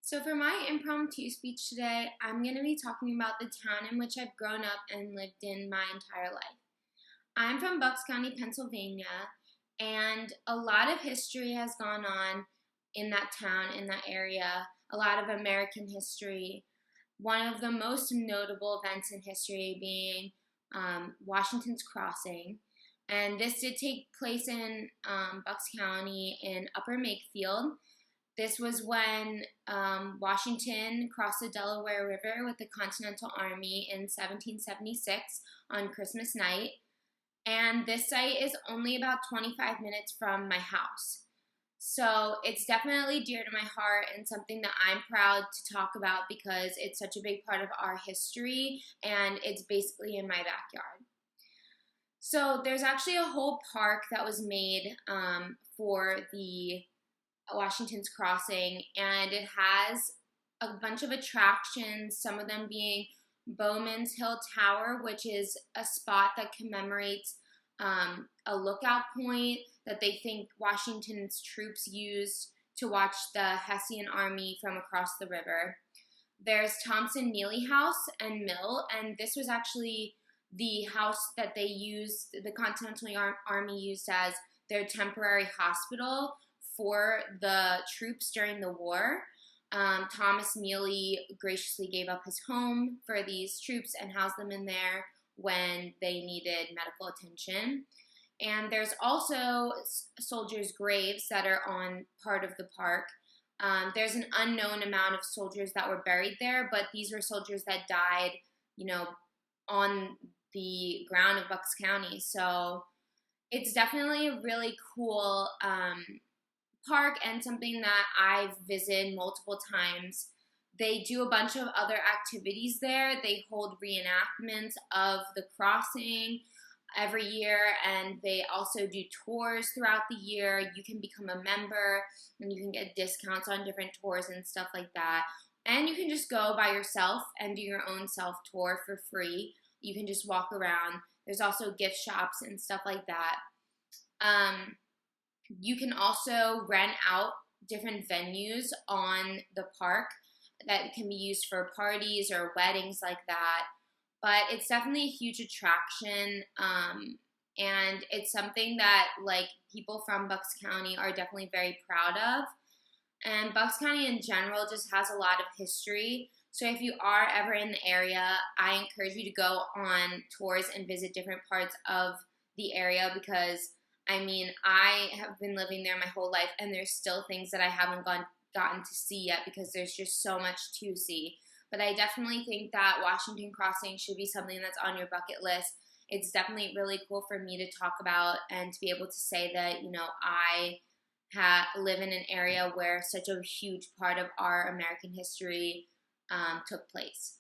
So for my impromptu speech today, I'm going to be talking about the town in which I've grown up and lived in my entire life. I'm from Bucks County, Pennsylvania, and a lot of history has gone on in that town, in that area, a lot of American history. One of the most notable events in history being Washington's Crossing. And this did take place in Bucks County in Upper Makefield. This was when Washington crossed the Delaware River with the Continental Army in 1776 on Christmas night. And this site is only about 25 minutes from my house. So it's definitely dear to my heart and something that I'm proud to talk about because it's such a big part of our history and it's basically in my backyard. So there's actually a whole park that was made for the Washington's Crossing, and it has a bunch of attractions, some of them being Bowman's Hill Tower, which is a spot that commemorates a lookout point that they think Washington's troops used to watch the Hessian army from across the river. There's Thompson Neely House and Mill, and this was actually the house that they used, the Continental Army used as their temporary hospital for the troops during the war. Thomas Neely graciously gave up his home for these troops and housed them in there when they needed medical attention. And there's also soldiers' graves that are on part of the park. There's an unknown amount of soldiers that were buried there, but these were soldiers that died, on the ground of Bucks County. So it's definitely a really cool park and something that I've visited multiple times. They do a bunch of other activities there. They hold reenactments of the crossing every year, and they also do tours throughout the year. You can become a member and you can get discounts on different tours and stuff like that. And you can just go by yourself and do your own self-tour for free. You can just walk around. There's also gift shops and stuff like that. You can also rent out different venues on the park that can be used for parties or weddings like that. But it's definitely a huge attraction, and it's something that people from Bucks County are definitely very proud of. And Bucks County in general just has a lot of history. So if you are ever in the area, I encourage you to go on tours and visit different parts of the area because I have been living there my whole life, and there's still things that I haven't gotten to see yet because there's just so much to see. But I definitely think that Washington Crossing should be something that's on your bucket list. It's definitely really cool for me to talk about and to be able to say that, I live in an area where such a huge part of our American history took place.